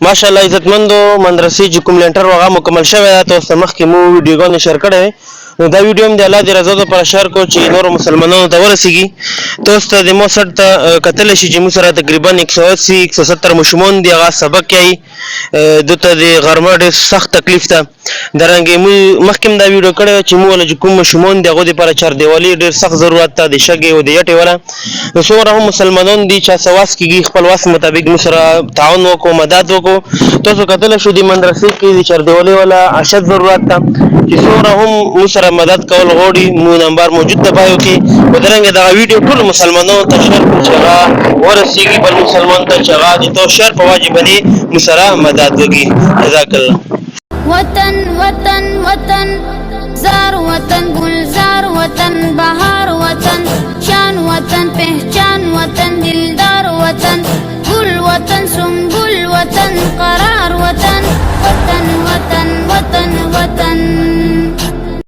ماشاءالله عزتمندو مدرسې چې کوم لینټر وغه مکمل شوی دا تاسو مخکې مو ویډیوګانې شیر کړی نو دا ویډیو هم د الله د رضا لپاره شیر کو چې نور مسلمانانو ته ورسیږي تاسو ته د مو سره ته کتل شي چې مو سره تقریبا 180 170 مشمون دی هغه سبق کوي دته د غرمه ډېر سخت تکلیف ته درنګ مو مخکې دا ویډیو کړی چې مو ول کوم مشمون دی هغه لپاره چار دیوالي ډېر سخت ضرورت ته د شګي او د یټي ولا نو څومره هم مسلمانان دي چې سواس کیږي خپل واس مطابق مو سره تعاون وکړو مدد وکړو تاسو کتل شو د مدرسې کې د چار دیوالي ولا اشد ضرورت ته چې څومره هم مو سره مدد کول غوړي مو نمبر موجود دی پایو کې ودرنګ دا ویډیو ټول مسلمانانو ته شیر کړئ چې هغه ورسیږي بل مسلمان ته چې هغه د تو شیر په واجب دی مو سره مدد وکړي جزاک الله وطن وطن وطن زار وطن گلزار وطن بہار وطن شان وطن پہچان وطن دلدار وطن گل وطن سنبل وطن